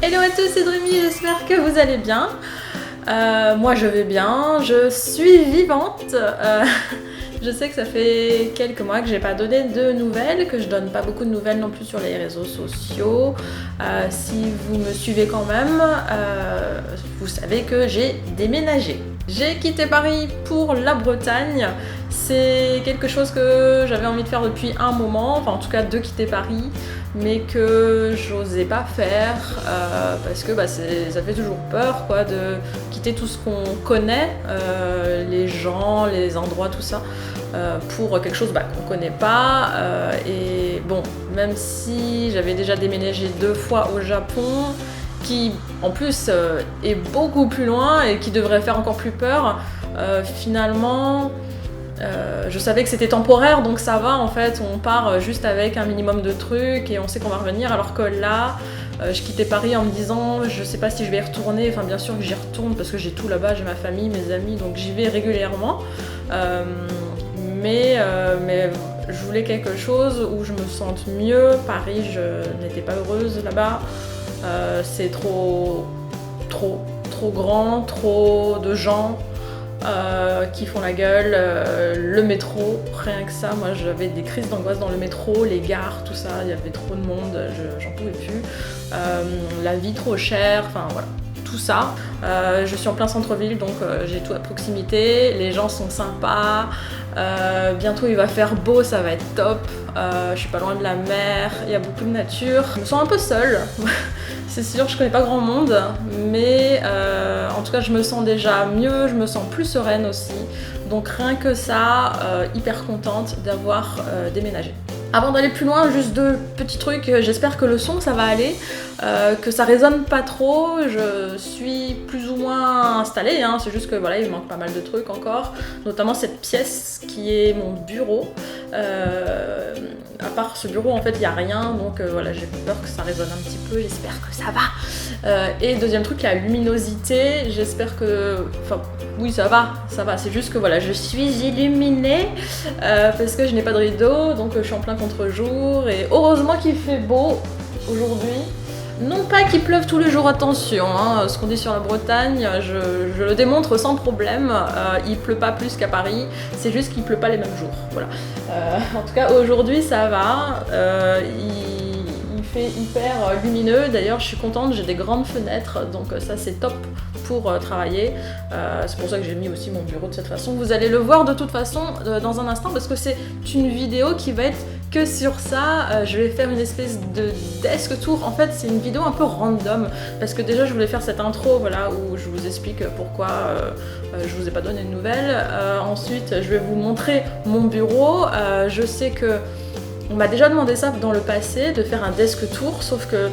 Hello à tous, c'est Dreamy, j'espère que vous allez bien. Moi je vais bien, je suis vivante. Je sais que ça fait quelques mois que j'ai pas donné de nouvelles, que je donne pas beaucoup de nouvelles non plus sur les réseaux sociaux. Si vous me suivez quand même, vous savez que j'ai déménagé. J'ai quitté Paris pour la Bretagne. C'est quelque chose que j'avais envie de faire depuis un moment, enfin en tout cas de quitter Paris, mais que j'osais pas faire parce que ça fait toujours peur quoi, de quitter tout ce qu'on connaît, les gens, les endroits, tout ça, pour quelque chose qu'on connaît pas. Et bon, même si j'avais déjà déménagé 2 fois au Japon, qui en plus est beaucoup plus loin et qui devrait faire encore plus peur, finalement je savais que c'était temporaire, donc ça va en fait, on part juste avec un minimum de trucs et on sait qu'on va revenir, alors que là je quittais Paris en me disant je sais pas si je vais y retourner, enfin bien sûr que j'y retourne parce que j'ai tout là-bas, j'ai ma famille, mes amis, donc j'y vais régulièrement, mais je voulais quelque chose où je me sente mieux. Paris, je n'étais pas heureuse là-bas, c'est trop grand, trop de gens qui font la gueule, le métro, rien que ça, moi j'avais des crises d'angoisse dans le métro, les gares, tout ça, il y avait trop de monde, j'en pouvais plus, la vie trop chère, enfin voilà, tout ça. Je suis en plein centre-ville, donc j'ai tout à proximité, les gens sont sympas, bientôt il va faire beau, ça va être top, je suis pas loin de la mer, il y a beaucoup de nature, je me sens un peu seule. C'est sûr, je connais pas grand monde, mais en tout cas je me sens déjà mieux, je me sens plus sereine aussi. Donc rien que ça, hyper contente d'avoir déménagé. Avant d'aller plus loin, juste 2 petits trucs, j'espère que le son ça va aller, que ça résonne pas trop, je suis plus ou moins installée, hein, c'est juste que voilà, il manque pas mal de trucs encore, notamment cette pièce qui est mon bureau. À part ce bureau en fait il n'y a rien, donc voilà, j'ai peur que ça résonne un petit peu, j'espère que ça va. Et deuxième truc, la luminosité, j'espère que... Enfin oui, ça va, c'est juste que voilà, je suis illuminée parce que je n'ai pas de rideau, donc je suis en plein contre-jour, et heureusement qu'il fait beau aujourd'hui. Non pas qu'il pleuve tous les jours, attention, hein, ce qu'on dit sur la Bretagne, je le démontre sans problème, il pleut pas plus qu'à Paris, c'est juste qu'il pleut pas les mêmes jours, voilà. En tout cas aujourd'hui ça va, il fait hyper lumineux, d'ailleurs je suis contente, j'ai des grandes fenêtres, donc ça c'est top pour travailler, c'est pour ça que j'ai mis aussi mon bureau de cette façon. Vous allez le voir de toute façon dans un instant, parce que c'est une vidéo qui va être que sur ça. Je vais faire une espèce de desk tour. En fait c'est une vidéo un peu random, parce que déjà je voulais faire cette intro, voilà, où je vous explique pourquoi je vous ai pas donné de nouvelles. Ensuite je vais vous montrer mon bureau. Je sais que on m'a déjà demandé ça dans le passé, de faire un desk tour, sauf que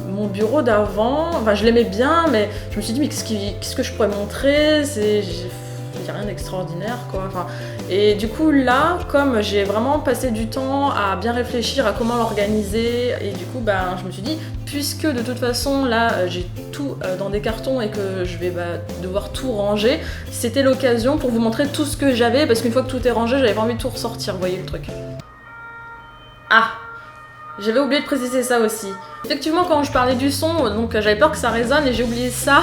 mon bureau d'avant, enfin je l'aimais bien, mais je me suis dit mais qu'est-ce que je pourrais montrer, il n'y a rien d'extraordinaire quoi. Enfin, et du coup là, comme j'ai vraiment passé du temps à bien réfléchir à comment l'organiser, et du coup je me suis dit, puisque de toute façon là j'ai tout dans des cartons et que je vais devoir tout ranger, c'était l'occasion pour vous montrer tout ce que j'avais, parce qu'une fois que tout est rangé, j'avais pas envie de tout ressortir, vous voyez le truc. Ah, j'avais oublié de préciser ça aussi. Effectivement, quand je parlais du son, donc j'avais peur que ça résonne et j'ai oublié ça.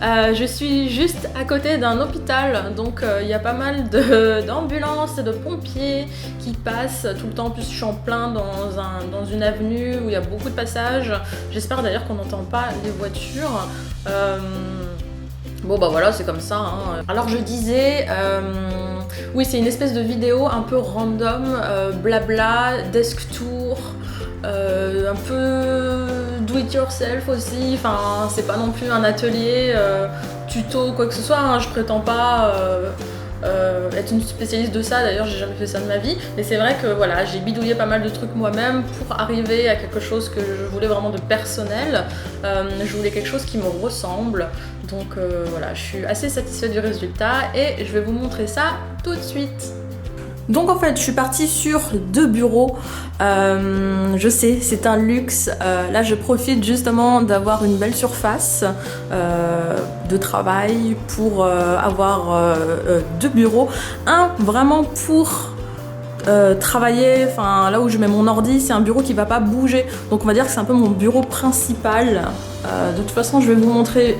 Je suis juste à côté d'un hôpital, donc il y a pas mal d'ambulances et de pompiers qui passent tout le temps. En plus, je suis en plein dans une avenue où il y a beaucoup de passages. J'espère d'ailleurs qu'on n'entend pas les voitures. Bon voilà, c'est comme ça, hein. Alors je disais, oui, c'est une espèce de vidéo un peu random, blabla, desk tour, un peu do it yourself aussi, enfin c'est pas non plus un atelier, tuto, quoi que ce soit, hein. Je prétends pas être une spécialiste de ça, d'ailleurs j'ai jamais fait ça de ma vie, mais c'est vrai que voilà, j'ai bidouillé pas mal de trucs moi-même pour arriver à quelque chose que je voulais vraiment de personnel. Je voulais quelque chose qui me ressemble, donc voilà, je suis assez satisfaite du résultat et je vais vous montrer ça tout de suite. Donc en fait je suis partie sur 2 bureaux, je sais c'est un luxe, là je profite justement d'avoir une belle surface de travail pour avoir 2 bureaux, un vraiment pour travailler, enfin là où je mets mon ordi, c'est un bureau qui va pas bouger. Donc on va dire que c'est un peu mon bureau principal. De toute façon, je vais vous montrer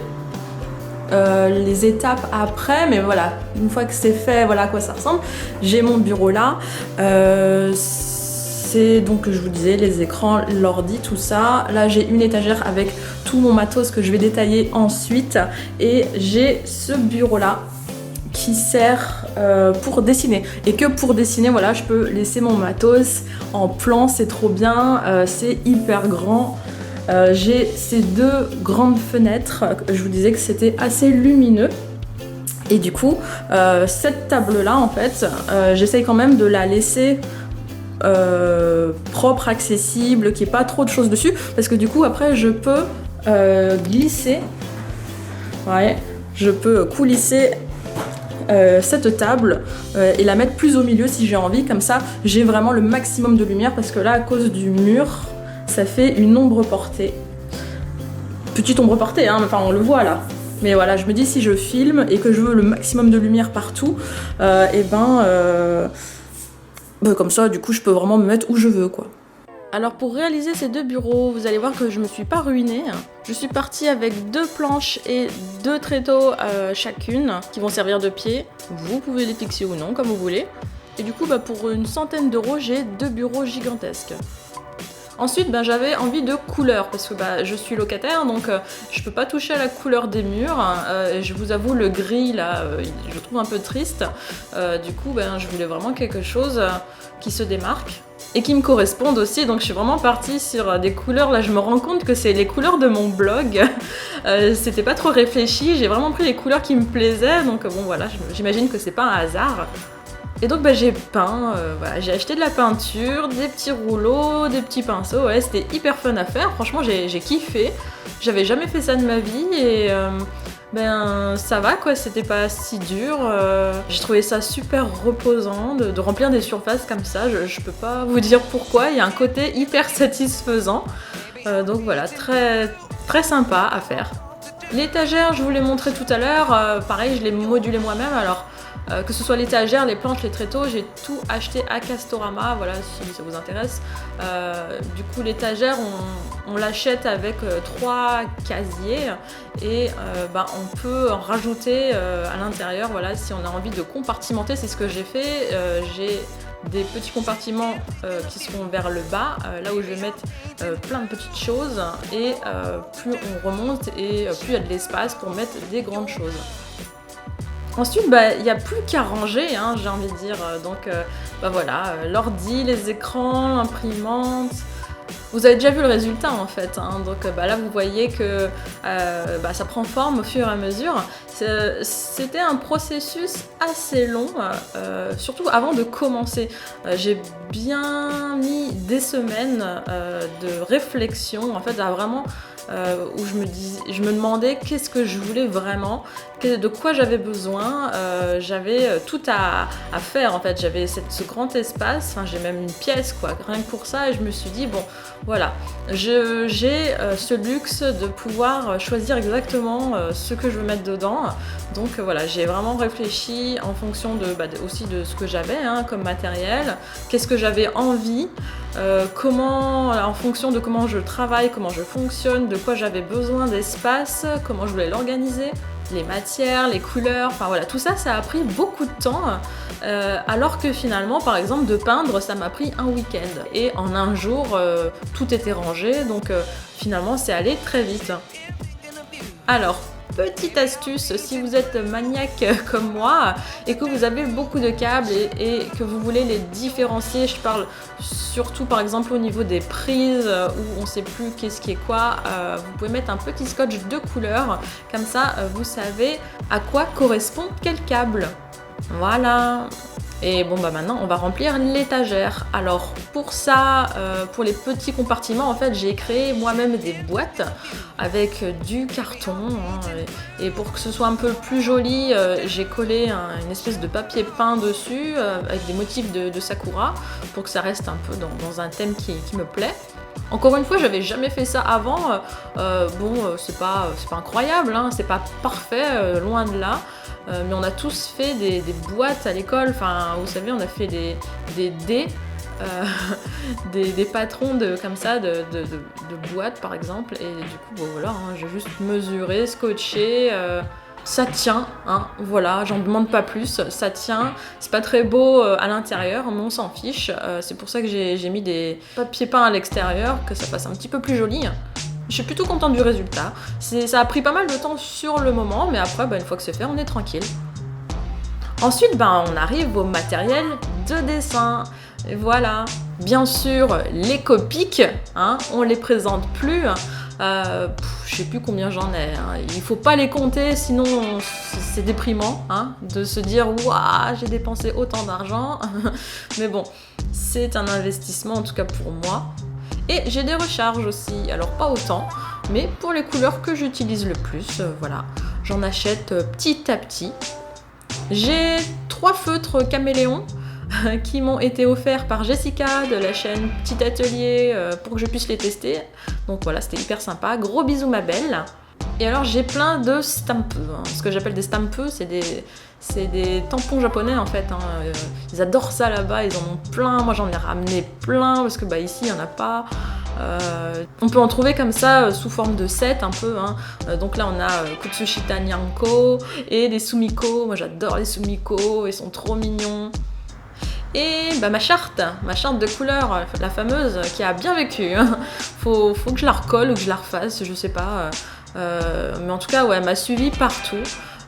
les étapes après, mais voilà, une fois que c'est fait, voilà à quoi ça ressemble. J'ai mon bureau là. C'est donc, je vous disais, les écrans, l'ordi, tout ça. Là, j'ai une étagère avec tout mon matos que je vais détailler ensuite. Et j'ai ce bureau-là qui sert pour dessiner. Et que pour dessiner, voilà, je peux laisser mon matos en plan, c'est trop bien, c'est hyper grand. J'ai ces deux grandes fenêtres, je vous disais que c'était assez lumineux. Et du coup, cette table-là, en fait, j'essaye quand même de la laisser propre, accessible, qu'il n'y ait pas trop de choses dessus, parce que du coup, après, je peux glisser, ouais, je peux coulisser cette table et la mettre plus au milieu si j'ai envie, comme ça j'ai vraiment le maximum de lumière, parce que là à cause du mur ça fait une ombre portée, petite ombre portée hein, enfin on le voit là, mais voilà, je me dis si je filme et que je veux le maximum de lumière partout, et comme ça du coup je peux vraiment me mettre où je veux quoi. Alors pour réaliser ces deux bureaux, vous allez voir que je me suis pas ruinée. Je suis partie avec 2 planches et 2 tréteaux chacune qui vont servir de pied. Vous pouvez les fixer ou non, comme vous voulez. Et du coup, pour une centaine d'euros, j'ai 2 bureaux gigantesques. Ensuite, j'avais envie de couleur parce que je suis locataire, donc je peux pas toucher à la couleur des murs. Je vous avoue, le gris là, je le trouve un peu triste. Du coup, je voulais vraiment quelque chose qui se démarque et qui me corresponde aussi. Donc je suis vraiment partie sur des couleurs. Là, je me rends compte que c'est les couleurs de mon blog. C'était pas trop réfléchi. J'ai vraiment pris les couleurs qui me plaisaient. Donc bon, voilà, j'imagine que c'est pas un hasard. Et donc j'ai peint, voilà, j'ai acheté de la peinture, des petits rouleaux, des petits pinceaux, ouais, c'était hyper fun à faire, franchement j'ai kiffé, j'avais jamais fait ça de ma vie et ça va quoi, c'était pas si dur, j'ai trouvé ça super reposant de remplir des surfaces comme ça, je peux pas vous dire pourquoi, il y a un côté hyper satisfaisant, donc voilà, très, très sympa à faire. L'étagère, je vous l'ai montré tout à l'heure, pareil je l'ai modulé moi-même, alors que ce soit l'étagère, les planches, les tréteaux, j'ai tout acheté à Castorama, voilà si ça vous intéresse. Du coup l'étagère on l'achète avec 3 casiers et on peut en rajouter à l'intérieur, voilà, si on a envie de compartimenter, c'est ce que j'ai fait. J'ai des petits compartiments qui seront vers le bas, là où je vais mettre plein de petites choses et plus on remonte et plus il y a de l'espace pour mettre des grandes choses. Ensuite, il n'y a plus qu'à ranger, hein, j'ai envie de dire. Donc, voilà, l'ordi, les écrans, l'imprimante. Vous avez déjà vu le résultat en fait. Hein. Donc là, vous voyez que ça prend forme au fur et à mesure. C'était un processus assez long, surtout avant de commencer. J'ai bien mis des semaines de réflexion, en fait, à vraiment. Où je me demandais qu'est-ce que je voulais vraiment, de quoi j'avais besoin. J'avais tout à faire en fait, j'avais ce grand espace, enfin, j'ai même une pièce quoi, rien que pour ça, et je me suis dit bon voilà, j'ai ce luxe de pouvoir choisir exactement ce que je veux mettre dedans. Donc voilà, j'ai vraiment réfléchi en fonction aussi de ce que j'avais comme matériel, qu'est-ce que j'avais envie, en fonction de comment je travaille, comment je fonctionne, de quoi j'avais besoin d'espace, comment je voulais l'organiser, les matières, les couleurs, enfin voilà, tout ça, ça a pris beaucoup de temps, alors que finalement, par exemple, de peindre, ça m'a pris un week-end. Et en un jour, tout était rangé, donc finalement, c'est allé très vite. Alors, petite astuce, si vous êtes maniaque comme moi et que vous avez beaucoup de câbles et que vous voulez les différencier, je parle surtout par exemple au niveau des prises où on ne sait plus qu'est-ce qui est quoi, vous pouvez mettre un petit scotch de couleur, comme ça vous savez à quoi correspond quel câble. Voilà. Et bon maintenant on va remplir l'étagère. Alors pour ça, pour les petits compartiments en fait j'ai créé moi-même des boîtes avec du carton et pour que ce soit un peu plus joli j'ai collé une espèce de papier peint dessus avec des motifs de sakura pour que ça reste un peu dans un thème qui me plaît. Encore une fois, j'avais jamais fait ça avant, c'est pas incroyable, c'est pas parfait, loin de là. mais on a tous fait des boîtes à l'école, enfin vous savez on a fait des dés, des patrons comme ça de boîtes par exemple, et du coup bon, voilà, hein, j'ai juste mesuré, scotché, ça tient, hein, voilà, j'en demande pas plus, ça tient, c'est pas très beau à l'intérieur, mais on s'en fiche, c'est pour ça que j'ai mis des papiers peints à l'extérieur, que ça fasse un petit peu plus joli. Je suis plutôt contente du résultat. Ça a pris pas mal de temps sur le moment, mais après, une fois que c'est fait, on est tranquille. Ensuite, on arrive au matériel de dessin. Et voilà. Bien sûr, les Copics, hein, on les présente plus. Je sais plus combien j'en ai. Hein. Il faut pas les compter, sinon c'est déprimant, hein, de se dire waouh, j'ai dépensé autant d'argent. Mais bon, c'est un investissement en tout cas pour moi. Et j'ai des recharges aussi, alors pas autant, mais pour les couleurs que j'utilise le plus, voilà, j'en achète petit à petit. J'ai 3 feutres caméléons qui m'ont été offerts par Jessica de la chaîne Petit Atelier pour que je puisse les tester. Donc voilà, c'était hyper sympa. Gros bisous ma belle. Et alors j'ai plein de stampeux. Hein. Ce que j'appelle des stampeux, c'est des tampons japonais en fait. Hein. Ils adorent ça là-bas, ils en ont plein. Moi j'en ai ramené plein parce que ici il n'y en a pas. On peut en trouver comme ça sous forme de set un peu. Hein. Donc là on a Kutsushita Nyanko et des Sumiko. Moi j'adore les Sumiko, ils sont trop mignons. Et ma charte de couleur, la fameuse, qui a bien vécu. Hein. Faut que je la recolle ou que je la refasse, je sais pas. Mais en tout cas, ouais, elle m'a suivie partout,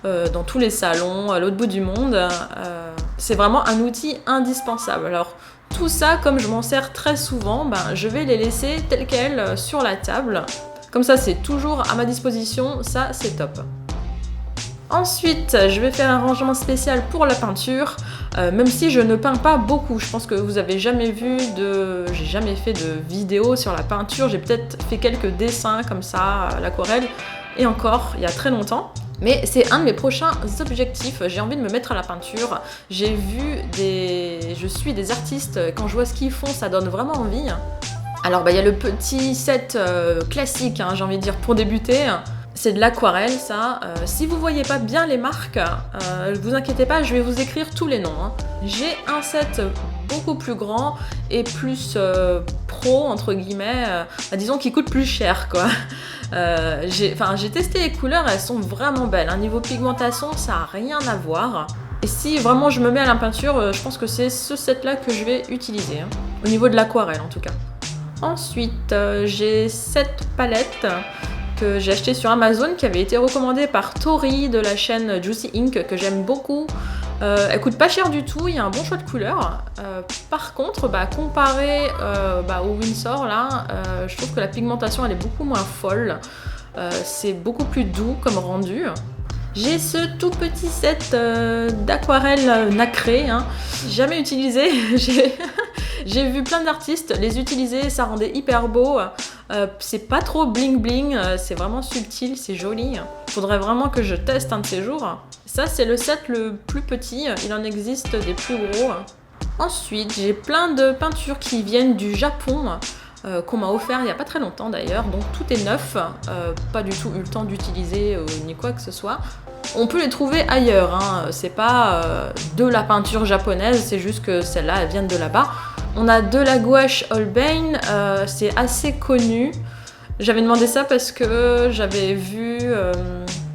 dans tous les salons, à l'autre bout du monde. C'est vraiment un outil indispensable. Alors, tout ça, comme je m'en sers très souvent, je vais les laisser telles quelles sur la table. Comme ça, c'est toujours à ma disposition, ça, c'est top. Ensuite, je vais faire un rangement spécial pour la peinture, même si je ne peins pas beaucoup. Je pense que vous avez jamais vu j'ai jamais fait de vidéo sur la peinture. J'ai peut-être fait quelques dessins comme ça à l'aquarelle, et encore, il y a très longtemps. Mais c'est un de mes prochains objectifs. J'ai envie de me mettre à la peinture. Je suis des artistes. Quand je vois ce qu'ils font, ça donne vraiment envie. Alors, il y a le petit set classique, hein, j'ai envie de dire, pour débuter. C'est de l'aquarelle, ça. Si vous voyez pas bien les marques, vous inquiétez pas, je vais vous écrire tous les noms. Hein. J'ai un set beaucoup plus grand et plus pro, entre guillemets, disons qui coûte plus cher, quoi. J'ai testé les couleurs, elles sont vraiment belles. Niveau pigmentation, ça n'a rien à voir. Et si vraiment je me mets à la peinture, je pense que c'est ce set-là que je vais utiliser. Hein. Au niveau de l'aquarelle, en tout cas. Ensuite, j'ai cette palette que j'ai acheté sur Amazon, qui avait été recommandée par Tori de la chaîne Juicy Ink, que j'aime beaucoup. Elle coûte pas cher du tout, il y a un bon choix de couleurs. Par contre, comparé au Winsor, là, je trouve que la pigmentation elle est beaucoup moins folle. C'est beaucoup plus doux comme rendu. J'ai ce tout petit set d'aquarelle nacré, hein. Jamais utilisé. J'ai vu plein d'artistes les utiliser, ça rendait hyper beau. C'est pas trop bling bling, c'est vraiment subtil, c'est joli. Faudrait vraiment que je teste un de ces jours. Ça, c'est le set le plus petit, il en existe des plus gros. Ensuite, j'ai plein de peintures qui viennent du Japon, qu'on m'a offert il n'y a pas très longtemps d'ailleurs, donc tout est neuf, pas du tout eu le temps d'utiliser ni quoi que ce soit. On peut les trouver ailleurs, hein. C'est pas de la peinture japonaise, c'est juste que celles-là elles viennent de là-bas. On a de la gouache Holbein, c'est assez connu. J'avais demandé ça parce que j'avais vu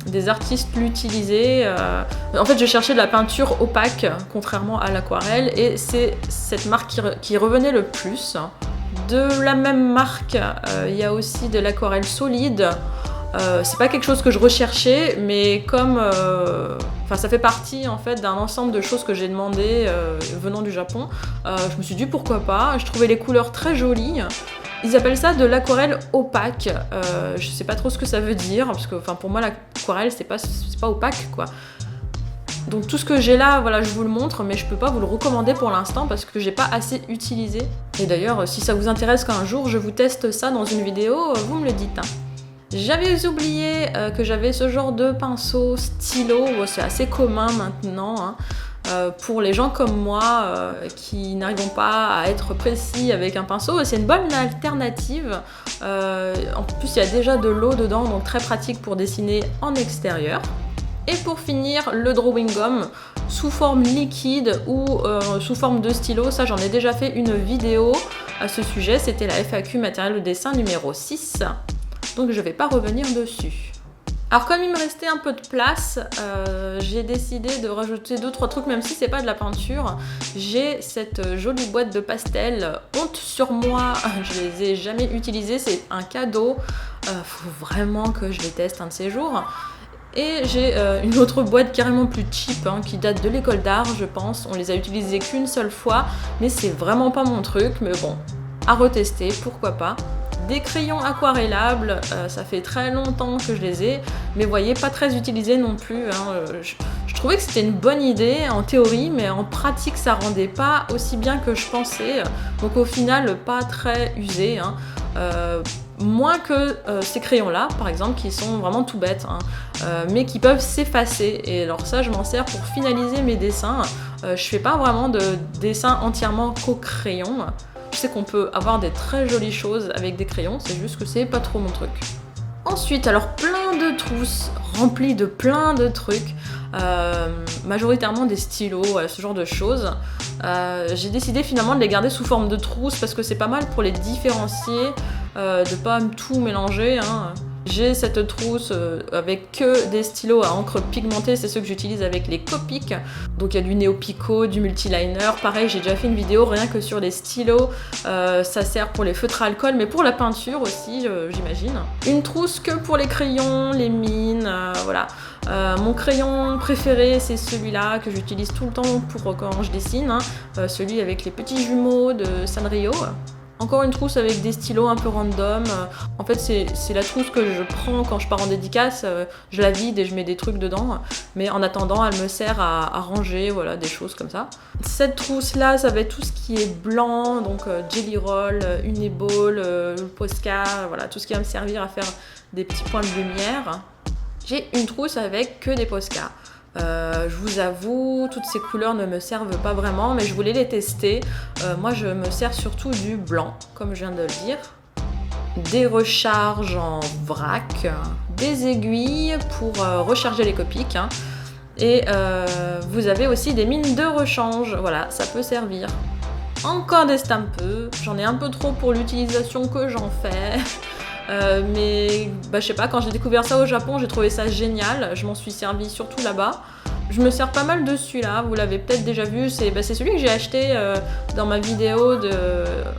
des artistes l'utiliser. En fait, je cherchais de la peinture opaque, contrairement à l'aquarelle, et c'est cette marque qui revenait le plus. De la même marque, il y a aussi de l'aquarelle solide. C'est pas quelque chose que je recherchais, mais comme ça fait partie en fait d'un ensemble de choses que j'ai demandé venant du Japon, je me suis dit pourquoi pas. Je trouvais les couleurs très jolies. Ils appellent ça de l'aquarelle opaque. Je sais pas trop ce que ça veut dire, parce que pour moi l'aquarelle c'est pas opaque, quoi. Donc tout ce que j'ai là, voilà, je vous le montre, mais je peux pas vous le recommander pour l'instant parce que j'ai pas assez utilisé. Et d'ailleurs, si ça vous intéresse qu'un jour je vous teste ça dans une vidéo, vous me le dites. Hein. J'avais oublié que j'avais ce genre de pinceau stylo, c'est assez commun maintenant. Hein. Pour les gens comme moi qui n'arrivent pas à être précis avec un pinceau, c'est une bonne alternative. En plus, il y a déjà de l'eau dedans, donc très pratique pour dessiner en extérieur. Et pour finir, le drawing gum sous forme liquide ou sous forme de stylo. Ça, j'en ai déjà fait une vidéo à ce sujet. C'était la FAQ matériel de dessin numéro 6. Donc je vais pas revenir dessus. Alors comme il me restait un peu de place, j'ai décidé de rajouter 2-3 trucs, même si c'est pas de la peinture. J'ai cette jolie boîte de pastel, honte sur moi, je les ai jamais utilisées, c'est un cadeau, faut vraiment que je les teste un de ces jours. Et j'ai une autre boîte carrément plus cheap, qui date de l'école d'art je pense, on les a utilisées qu'une seule fois, mais c'est vraiment pas mon truc, mais bon, à retester, pourquoi pas. Des crayons aquarellables, ça fait très longtemps que je les ai, mais vous voyez, pas très utilisés non plus. Je trouvais que c'était une bonne idée en théorie, mais en pratique ça rendait pas aussi bien que je pensais. Donc au final, pas très usé. Moins que ces crayons-là, par exemple, qui sont vraiment tout bêtes, mais qui peuvent s'effacer. Et alors ça, je m'en sers pour finaliser mes dessins. Je fais pas vraiment de dessin entièrement qu'au crayon. Je sais qu'on peut avoir des très jolies choses avec des crayons, c'est juste que c'est pas trop mon truc. Ensuite, alors plein de trousses remplies de plein de trucs, majoritairement des stylos, ce genre de choses. J'ai décidé finalement de les garder sous forme de trousses parce que c'est pas mal pour les différencier, de pas tout mélanger. J'ai cette trousse avec que des stylos à encre pigmentée, c'est ceux que j'utilise avec les Copic. Donc il y a du Néopico, du multiliner. Pareil, j'ai déjà fait une vidéo rien que sur les stylos. Ça sert pour les feutres à alcool, mais pour la peinture aussi, j'imagine. Une trousse que pour les crayons, les mines, voilà. Mon crayon préféré, c'est celui-là que j'utilise tout le temps pour quand je dessine. Celui avec les petits jumeaux de Sanrio. Encore une trousse avec des stylos un peu random. En fait, c'est la trousse que je prends quand je pars en dédicace. Je la vide et je mets des trucs dedans. Mais en attendant, elle me sert à ranger, voilà, des choses comme ça. Cette trousse-là, ça va être tout ce qui est blanc, donc Jelly Roll, Uniball, Posca, voilà, tout ce qui va me servir à faire des petits points de lumière. J'ai une trousse avec que des Posca. Je vous avoue, toutes ces couleurs ne me servent pas vraiment, mais je voulais les tester. Moi, je me sers surtout du blanc, comme je viens de le dire. Des recharges en vrac, des aiguilles pour recharger les Copic. Et vous avez aussi des mines de rechange, voilà, ça peut servir. Encore des stampeux, j'en ai un peu trop pour l'utilisation que j'en fais. Mais je sais pas, quand j'ai découvert ça au Japon, j'ai trouvé ça génial, je m'en suis servi surtout là-bas. Je me sers pas mal de celui-là, vous l'avez peut-être déjà vu, c'est celui que j'ai acheté dans ma vidéo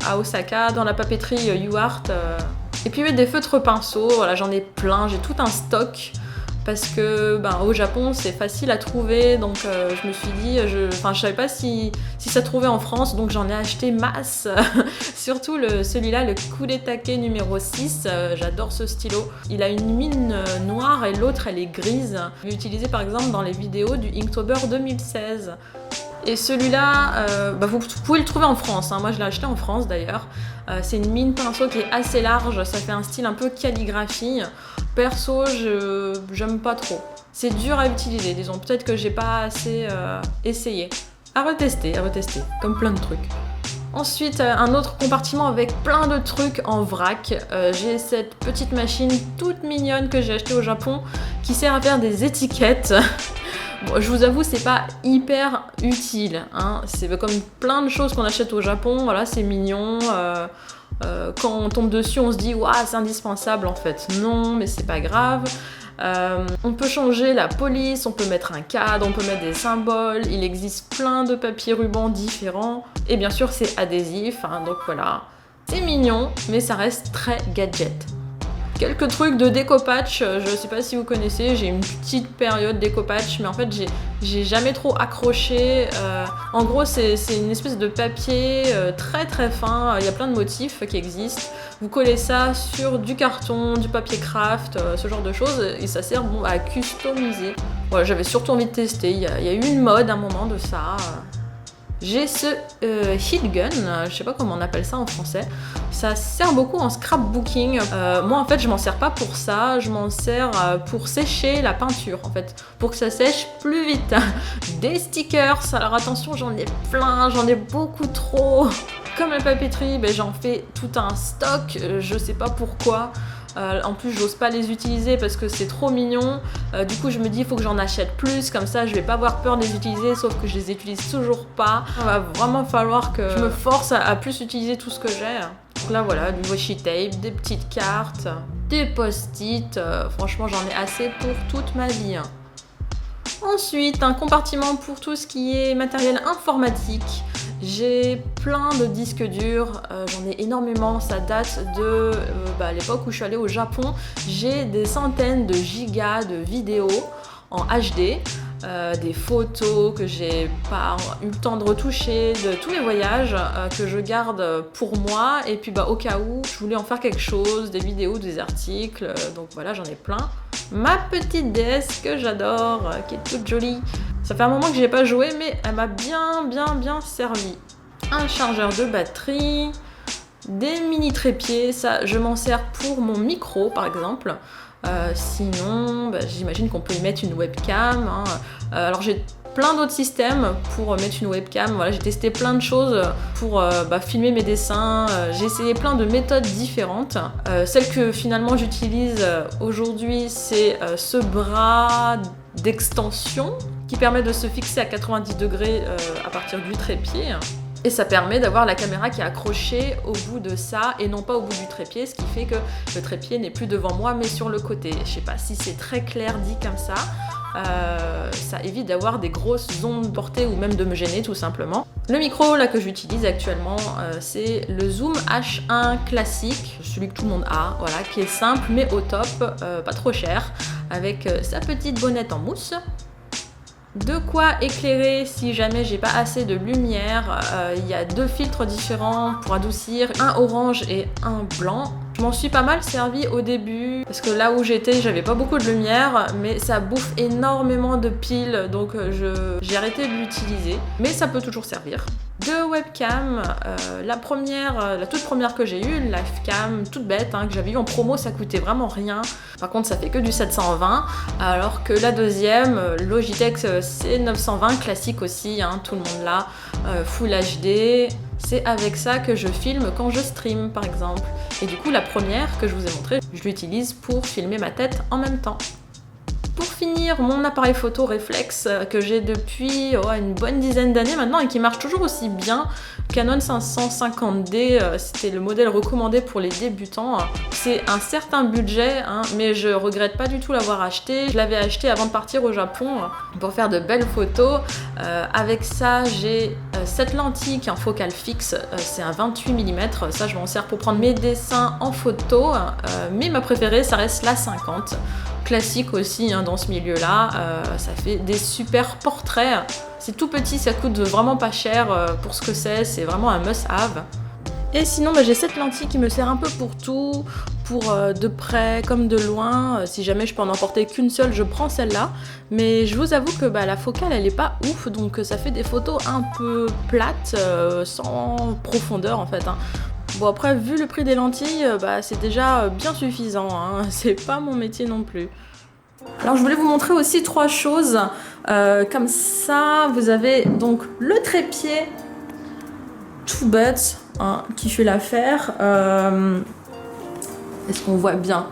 à Osaka, dans la papeterie UArt. Et puis des feutres pinceaux, voilà, j'en ai plein, j'ai tout un stock. Parce que au Japon c'est facile à trouver, donc je me suis dit, je savais pas si ça trouvait en France, donc j'en ai acheté masse. Surtout celui-là, le Kuretake numéro 6, j'adore ce stylo. Il a une mine noire et l'autre elle est grise. Je l'ai utilisé par exemple dans les vidéos du Inktober 2016. Et celui-là, vous pouvez le trouver en France, moi je l'ai acheté en France d'ailleurs. C'est une mine pinceau qui est assez large, ça fait un style un peu calligraphie. Perso, j'aime pas trop. C'est dur à utiliser, disons, peut-être que j'ai pas assez essayé. À retester, comme plein de trucs. Ensuite, un autre compartiment avec plein de trucs en vrac. J'ai cette petite machine toute mignonne que j'ai achetée au Japon qui sert à faire des étiquettes. Bon, je vous avoue, c'est pas hyper utile. C'est comme plein de choses qu'on achète au Japon, voilà, c'est mignon. Quand on tombe dessus, on se dit waouh, c'est indispensable en fait. Non, mais c'est pas grave. On peut changer la police, on peut mettre un cadre, on peut mettre des symboles. Il existe plein de papiers rubans différents. Et bien sûr, c'est adhésif, donc voilà. C'est mignon, mais ça reste très gadget. Quelques trucs de découpage, je sais pas si vous connaissez, j'ai une petite période découpage, mais en fait j'ai jamais trop accroché. En gros c'est une espèce de papier très très fin, il y a plein de motifs qui existent. Vous collez ça sur du carton, du papier craft, ce genre de choses, et ça sert à customiser. Voilà, j'avais surtout envie de tester, il y a eu une mode à un moment de ça. J'ai ce heat gun, je sais pas comment on appelle ça en français. Ça sert beaucoup en scrapbooking. Moi en fait je m'en sers pas pour ça, je m'en sers pour sécher la peinture en fait, pour que ça sèche plus vite. Des stickers, alors attention j'en ai plein, j'en ai beaucoup trop. Comme la papeterie, j'en fais tout un stock, je sais pas pourquoi. En plus, j'ose pas les utiliser parce que c'est trop mignon. Du coup, je me dis, il faut que j'en achète plus. Comme ça, je vais pas avoir peur de les utiliser, sauf que je les utilise toujours pas. Il va vraiment falloir que je me force à plus utiliser tout ce que j'ai. Donc là, voilà, du washi tape, des petites cartes, des post-it. Franchement, j'en ai assez pour toute ma vie. Ensuite, un compartiment pour tout ce qui est matériel informatique. J'ai plein de disques durs, j'en ai énormément, ça date de l'époque où je suis allée au Japon. J'ai des centaines de gigas de vidéos en HD, des photos que j'ai pas eu le temps de retoucher, de tous les voyages que je garde pour moi, et puis au cas où je voulais en faire quelque chose, des vidéos, des articles, donc voilà, j'en ai plein. Ma petite DS que j'adore, qui est toute jolie. Ça fait un moment que j'y ai pas joué, mais elle m'a bien servi. Un chargeur de batterie, des mini trépieds, ça je m'en sers pour mon micro par exemple. Sinon, j'imagine qu'on peut y mettre une webcam. Alors j'ai plein d'autres systèmes pour mettre une webcam. Voilà, j'ai testé plein de choses pour filmer mes dessins. J'ai essayé plein de méthodes différentes. Celle que finalement j'utilise aujourd'hui, c'est ce bras d'extension qui permet de se fixer à 90 degrés à partir du trépied. Et ça permet d'avoir la caméra qui est accrochée au bout de ça et non pas au bout du trépied, ce qui fait que le trépied n'est plus devant moi mais sur le côté. Je sais pas si c'est très clair dit comme ça. Ça évite d'avoir des grosses ondes portées ou même de me gêner tout simplement. Le micro là que j'utilise actuellement, c'est le Zoom H1 classique, celui que tout le monde a, voilà, qui est simple mais au top, pas trop cher, avec sa petite bonnette en mousse. De quoi éclairer si jamais j'ai pas assez de lumière. Il y a 2 filtres différents pour adoucir, un orange et un blanc. Je m'en suis pas mal servi au début parce que là où j'étais j'avais pas beaucoup de lumière, mais ça bouffe énormément de piles, donc j'ai arrêté de l'utiliser, mais ça peut toujours servir. 2 webcams, la toute première que j'ai eue, une Livecam toute bête que j'avais eu en promo, ça coûtait vraiment rien. Par contre ça fait que du 720, alors que la deuxième, Logitech C920 classique aussi, tout le monde l'a, Full HD. C'est avec ça que je filme quand je stream par exemple. Et du coup la première que je vous ai montrée, je l'utilise pour filmer ma tête en même temps. Pour finir, mon appareil photo réflexe que j'ai depuis une bonne dizaine d'années maintenant et qui marche toujours aussi bien. Canon 550D, c'était le modèle recommandé pour les débutants. C'est un certain budget, mais je regrette pas du tout l'avoir acheté. Je l'avais acheté avant de partir au Japon pour faire de belles photos. Avec ça, j'ai cette lentille qui est en focale fixe, c'est un 28 mm. Ça, je m'en sers pour prendre mes dessins en photo, mais ma préférée, ça reste la 50. Classique aussi dans ce milieu-là, ça fait des super portraits. C'est tout petit, ça coûte vraiment pas cher pour ce que c'est vraiment un must-have. Et sinon, j'ai cette lentille qui me sert un peu pour tout, pour de près comme de loin. Si jamais je peux en emporter qu'une seule, je prends celle-là. Mais je vous avoue que la focale, elle est pas ouf, donc ça fait des photos un peu plates, sans profondeur en fait. Bon après, vu le prix des lentilles, c'est déjà bien suffisant, c'est pas mon métier non plus. Alors je voulais vous montrer aussi 3 choses, comme ça vous avez donc le trépied tout bête, qui fait l'affaire. Est-ce qu'on voit bien ?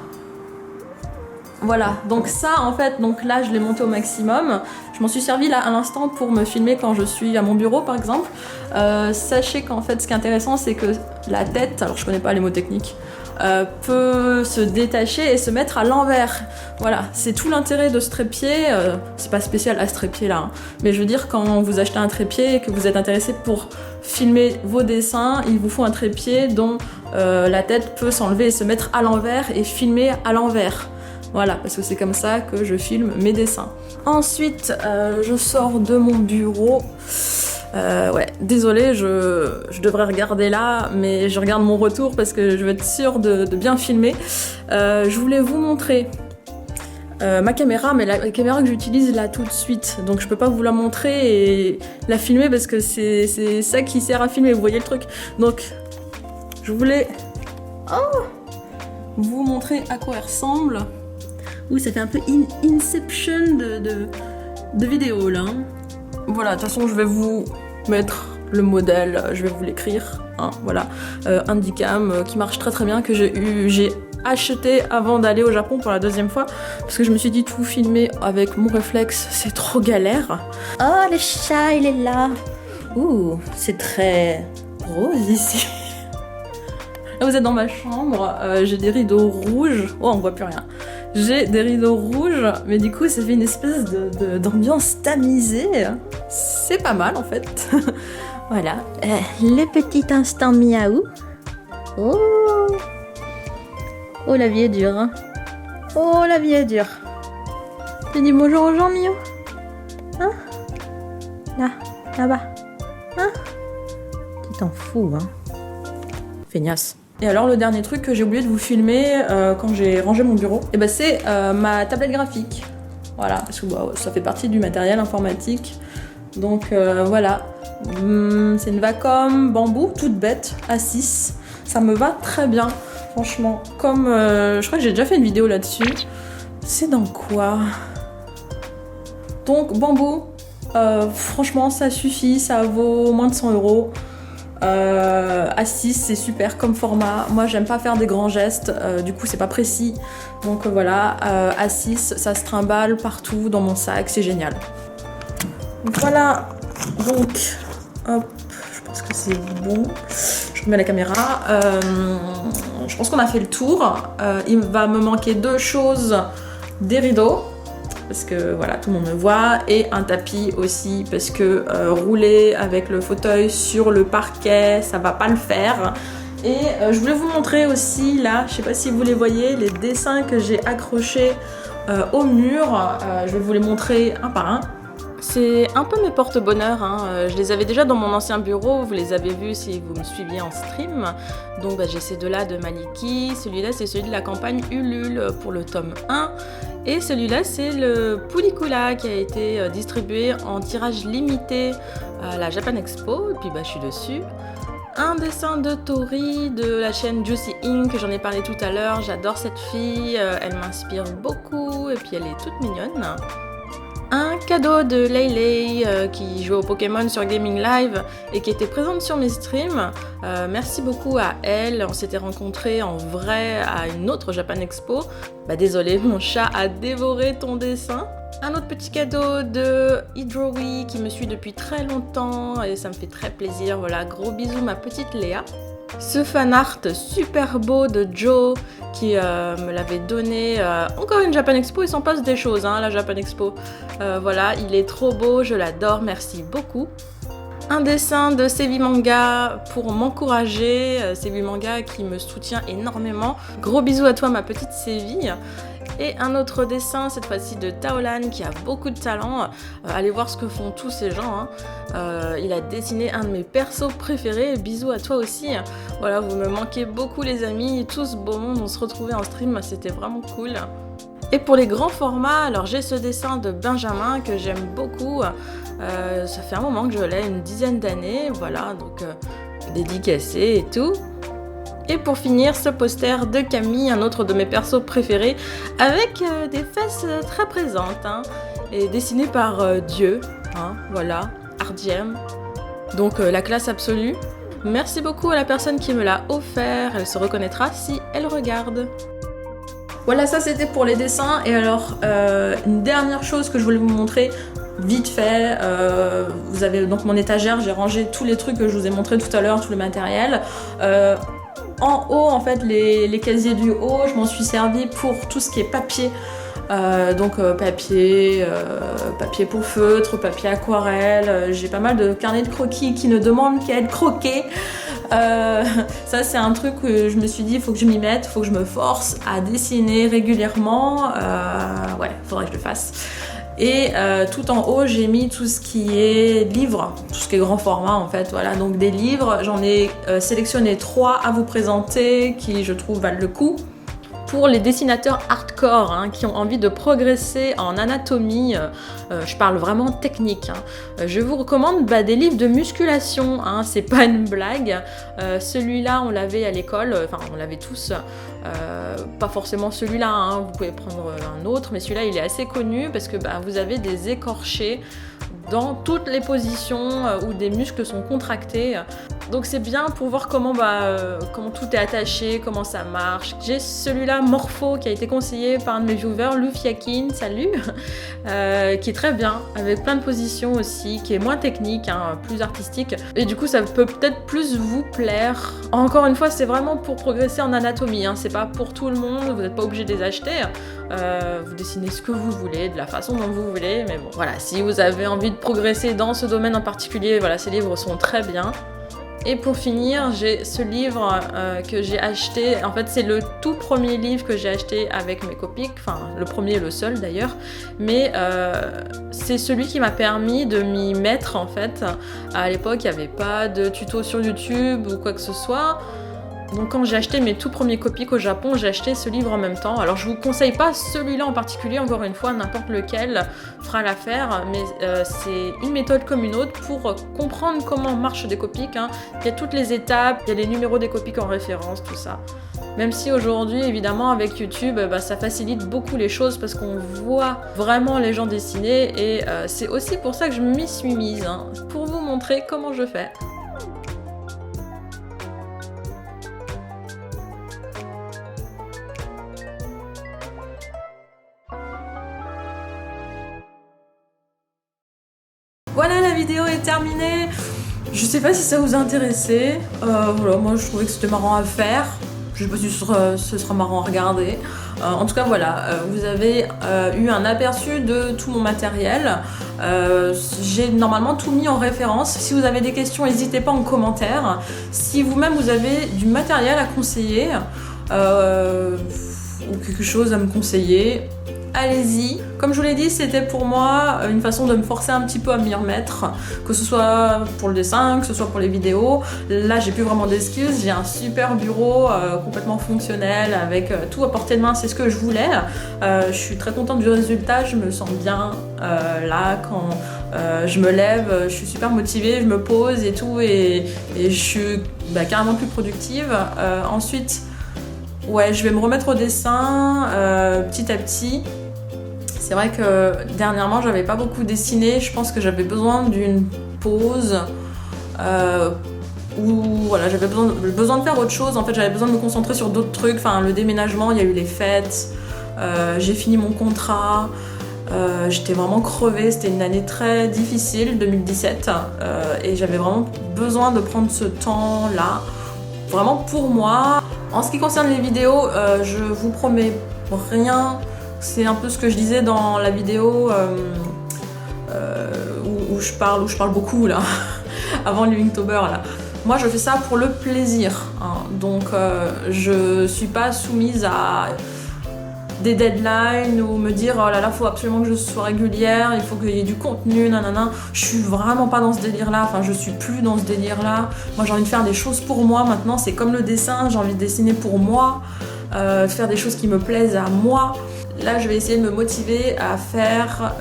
Voilà, donc ça en fait, donc là je l'ai monté au maximum. Je m'en suis servi là à l'instant pour me filmer quand je suis à mon bureau par exemple. Sachez qu'en fait ce qui est intéressant c'est que la tête, alors je connais pas les mots techniques, peut se détacher et se mettre à l'envers. Voilà, c'est tout l'intérêt de ce trépied. C'est pas spécial à ce trépied là, mais je veux dire quand vous achetez un trépied et que vous êtes intéressé pour filmer vos dessins, il vous faut un trépied dont la tête peut s'enlever et se mettre à l'envers et filmer à l'envers. Voilà, parce que c'est comme ça que je filme mes dessins. Ensuite, je sors de mon bureau. Désolée, je devrais regarder là, mais je regarde mon retour parce que je veux être sûre de bien filmer. Je voulais vous montrer ma caméra, mais la caméra que j'utilise là tout de suite. Donc je peux pas vous la montrer et la filmer parce que c'est ça qui sert à filmer, vous voyez le truc. Donc, je voulais vous montrer à quoi elle ressemble. Oui, ça fait un peu Inception de vidéo là. Voilà, de toute façon je vais vous mettre le modèle, je vais vous l'écrire. Voilà, Handycam qui marche très très bien, que j'ai acheté avant d'aller au Japon pour la deuxième fois parce que je me suis dit tout filmer avec mon réflexe c'est trop galère. Oh le chat il est là. Ouh c'est très rose ici. Là vous êtes dans ma chambre, j'ai des rideaux rouges. Oh on voit plus rien. J'ai des rideaux rouges mais du coup ça fait une espèce d'ambiance tamisée. C'est pas mal en fait. Voilà. Le petit instant miaou. Oh oh la vie est dure hein. Oh la vie est dure. Tu dis bonjour aux gens Mio. Hein? Là-bas. Hein? Tu t'en fous hein. Feignasse. Et alors le dernier truc que j'ai oublié de vous filmer quand j'ai rangé mon bureau, et ben c'est ma tablette graphique. Voilà, parce que ça fait partie du matériel informatique. Donc voilà. C'est une Wacom bambou, toute bête, A6. Ça me va très bien, franchement. Comme je crois que j'ai déjà fait une vidéo là-dessus. C'est dans quoi? Donc bambou, franchement ça suffit, ça vaut moins de 100 €. A6 c'est super comme format. Moi j'aime pas faire des grands gestes, du coup c'est pas précis. Donc voilà, A6 ça se trimballe partout dans mon sac, c'est génial. Voilà, donc hop, je pense que c'est bon. Je remets la caméra. Je pense qu'on a fait le tour. Il va me manquer deux choses, des rideaux. Parce que voilà, tout le monde me voit, et un tapis aussi, parce que rouler avec le fauteuil sur le parquet, ça va pas le faire. Et je voulais vous montrer aussi, là, je sais pas si vous les voyez, les dessins que j'ai accrochés au mur. Je vais vous les montrer un par un. C'est un peu mes porte-bonheur, hein. Je les avais déjà dans mon ancien bureau, vous les avez vus si vous me suiviez en stream. Donc j'ai ces deux-là de Maliki, celui-là c'est celui de la campagne Ulule pour le tome 1. Et celui-là c'est le Pulikula qui a été distribué en tirage limité à la Japan Expo, et puis je suis dessus. Un dessin de Tori de la chaîne Juicy Ink, j'en ai parlé tout à l'heure, j'adore cette fille, elle m'inspire beaucoup et puis elle est toute mignonne. Un cadeau de Leyley qui joue au Pokémon sur Gaming Live et qui était présente sur mes streams. Merci beaucoup à elle, on s'était rencontrés en vrai à une autre Japan Expo. Désolé, mon chat a dévoré ton dessin. Un autre petit cadeau de Hydrowi qui me suit depuis très longtemps et ça me fait très plaisir. Voilà, gros bisous ma petite Léa. Ce fan art super beau de Joe qui me l'avait donné, encore une Japan Expo, il s'en passe des choses hein, la Japan Expo. Voilà, il est trop beau, je l'adore, merci beaucoup. Un dessin de Sevi Manga pour m'encourager, Sevi Manga qui me soutient énormément. Gros bisous à toi ma petite Sevi. Et un autre dessin, cette fois-ci de Taolan, qui a beaucoup de talent. Allez voir ce que font tous ces gens. Hein. Il a dessiné un de mes persos préférés. Bisous à toi aussi. Voilà, vous me manquez beaucoup les amis. Tout ce beau monde, on se retrouvait en stream, c'était vraiment cool. Et pour les grands formats, alors j'ai ce dessin de Benjamin que j'aime beaucoup. Ça fait un moment que je l'ai, une dizaine d'années. Voilà, donc dédicacé et tout. Et pour finir, ce poster de Camille, un autre de mes persos préférés, avec des fesses très présentes, hein, et dessiné par Dieu, hein, voilà, Ardiem. Donc la classe absolue. Merci beaucoup à la personne qui me l'a offert, elle se reconnaîtra si elle regarde. Voilà, ça c'était pour les dessins, et alors une dernière chose que je voulais vous montrer, vite fait, vous avez donc mon étagère, j'ai rangé tous les trucs que je vous ai montré tout à l'heure, tout le matériel. En haut, en fait, les casiers du haut, je m'en suis servi pour tout ce qui est papier. Donc papier pour feutre, papier aquarelle, j'ai pas mal de carnets de croquis qui ne demandent qu'à être croqués. Ça c'est un truc que je me suis dit, il faut que je m'y mette, il faut que je me force à dessiner régulièrement. Ouais, faudrait que je le fasse. Et tout en haut j'ai mis tout ce qui est livres, tout ce qui est grand format en fait, voilà, donc des livres, j'en ai sélectionné 3 à vous présenter qui je trouve valent le coup. Pour les dessinateurs hardcore hein, qui ont envie de progresser en anatomie, je parle vraiment technique, hein, je vous recommande des livres de musculation, hein, c'est pas une blague. Celui-là on l'avait à l'école, enfin on l'avait tous, pas forcément celui-là, hein, vous pouvez prendre un autre, mais celui-là il est assez connu parce que vous avez des écorchés dans toutes les positions où des muscles sont contractés. Donc c'est bien pour voir comment tout est attaché, comment ça marche. J'ai celui-là Morpho qui a été conseillé par un de mes viewers, Lufiakin, salut, qui est très bien, avec plein de positions aussi, qui est moins technique, hein, plus artistique. Et du coup ça peut peut-être plus vous plaire. Encore une fois, c'est vraiment pour progresser en anatomie, hein. C'est pas pour tout le monde, vous n'êtes pas obligé de les acheter. Vous dessinez ce que vous voulez, de la façon dont vous voulez, mais bon, voilà, si vous avez envie de progresser dans ce domaine en particulier, voilà, ces livres sont très bien. Et pour finir, j'ai ce livre que j'ai acheté, en fait c'est le tout premier livre que j'ai acheté avec mes Copics, enfin le premier et le seul d'ailleurs, mais c'est celui qui m'a permis de m'y mettre en fait. À l'époque il n'y avait pas de tuto sur YouTube ou quoi que ce soit. Donc quand j'ai acheté mes tout premiers Copics au Japon, j'ai acheté ce livre en même temps. Alors je vous conseille pas celui-là en particulier, encore une fois, n'importe lequel fera l'affaire, mais c'est une méthode comme une autre pour comprendre comment marchent des Copics, hein. Il y a toutes les étapes, il y a les numéros des Copics en référence, tout ça. Même si aujourd'hui, évidemment, avec YouTube, ça facilite beaucoup les choses parce qu'on voit vraiment les gens dessiner et c'est aussi pour ça que je m'y suis mise, hein, pour vous montrer comment je fais. Voilà, la vidéo est terminée. Je sais pas si ça vous a intéressé. Voilà, moi je trouvais que c'était marrant à faire. Je sais pas si ce sera marrant à regarder. En tout cas, voilà, vous avez eu un aperçu de tout mon matériel. J'ai normalement tout mis en référence. Si vous avez des questions, n'hésitez pas en commentaire. Si vous-même vous avez du matériel à conseiller ou quelque chose à me conseiller, allez-y. Comme je vous l'ai dit, c'était pour moi une façon de me forcer un petit peu à m'y remettre, que ce soit pour le dessin, que ce soit pour les vidéos. Là, j'ai plus vraiment d'excuses, j'ai un super bureau complètement fonctionnel avec tout à portée de main, c'est ce que je voulais. Je suis très contente du résultat, je me sens bien là quand je me lève, je suis super motivée, je me pose et tout et je suis carrément plus productive. Ensuite, ouais, je vais me remettre au dessin petit à petit. C'est vrai que dernièrement, j'avais pas beaucoup dessiné. Je pense que j'avais besoin d'une pause où voilà, j'avais besoin de faire autre chose. En fait, j'avais besoin de me concentrer sur d'autres trucs. Enfin, le déménagement, il y a eu les fêtes. J'ai fini mon contrat. J'étais vraiment crevée. C'était une année très difficile, 2017. Et j'avais vraiment besoin de prendre ce temps-là, vraiment pour moi. En ce qui concerne les vidéos, je vous promets rien. C'est un peu ce que je disais dans la vidéo où je parle beaucoup là, avant le Inktober là. Moi je fais ça pour le plaisir, hein. Donc je suis pas soumise à des deadlines ou me dire oh là là faut absolument que je sois régulière, il faut qu'il y ait du contenu, nanana. Je suis vraiment pas dans ce délire là, enfin je suis plus dans ce délire là. Moi j'ai envie de faire des choses pour moi maintenant, c'est comme le dessin, j'ai envie de dessiner pour moi, faire des choses qui me plaisent à moi. Là, je vais essayer de me motiver à faire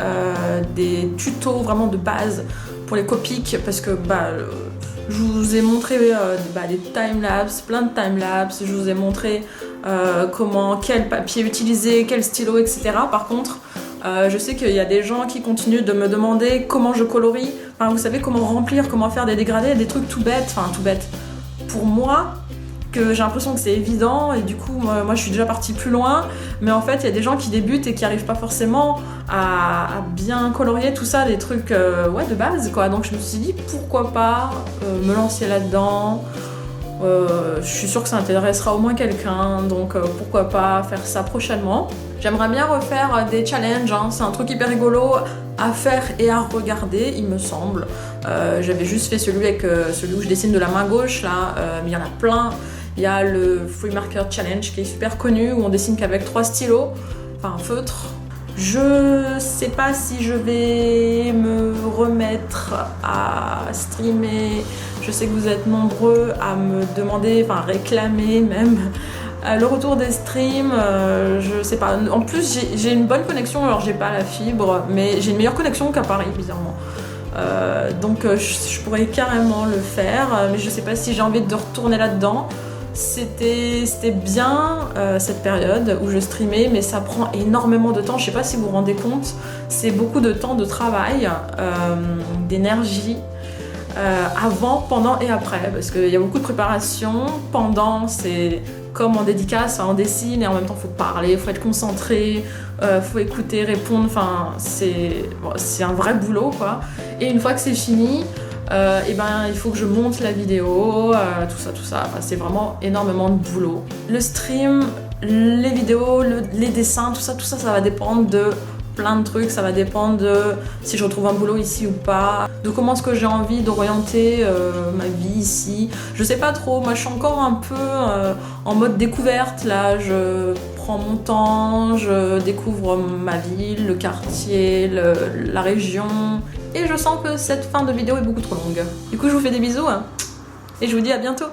des tutos vraiment de base pour les Copics parce que je vous ai montré des timelapses, plein de timelapses, je vous ai montré quel papier utiliser, quel stylo, etc. Par contre, je sais qu'il y a des gens qui continuent de me demander comment je colorie, enfin, vous savez, comment remplir, comment faire des dégradés, des trucs tout bêtes, pour moi, que j'ai l'impression que c'est évident et du coup moi je suis déjà partie plus loin, mais en fait il y a des gens qui débutent et qui n'arrivent pas forcément à bien colorier tout ça, des trucs de base quoi. Donc je me suis dit pourquoi pas me lancer là-dedans. Je suis sûre que ça intéressera au moins quelqu'un, donc pourquoi pas faire ça prochainement. J'aimerais bien refaire des challenges, hein. C'est un truc hyper rigolo à faire et à regarder, il me semble. J'avais juste fait celui où je dessine de la main gauche là, mais il y en a plein. Il y a le Free Marker Challenge qui est super connu où on dessine qu'avec 3 stylos, enfin un feutre. Je sais pas si je vais me remettre à streamer. Je sais que vous êtes nombreux à me demander, enfin réclamer même le retour des streams. Je sais pas. En plus j'ai une bonne connexion, alors j'ai pas la fibre, mais j'ai une meilleure connexion qu'à Paris bizarrement. Donc je pourrais carrément le faire, mais je sais pas si j'ai envie de retourner là-dedans. C'était bien cette période où je streamais, mais ça prend énormément de temps. Je sais pas si vous vous rendez compte, c'est beaucoup de temps de travail, d'énergie. Avant, pendant et après, parce qu'il y a beaucoup de préparation. Pendant, c'est comme en dédicace, on dessine et en même temps faut parler, faut être concentré, faut écouter, répondre, enfin c'est un vrai boulot quoi. Et une fois que c'est fini, et ben, il faut que je monte la vidéo, tout ça, enfin, c'est vraiment énormément de boulot. Le stream, les vidéos, les dessins, tout ça, ça va dépendre de plein de trucs, ça va dépendre de si je retrouve un boulot ici ou pas, de comment est-ce que j'ai envie d'orienter ma vie ici. Je sais pas trop, moi je suis encore un peu en mode découverte là, je prends mon temps, je découvre ma ville, le quartier, la région, et je sens que cette fin de vidéo est beaucoup trop longue. Du coup je vous fais des bisous hein, et je vous dis à bientôt.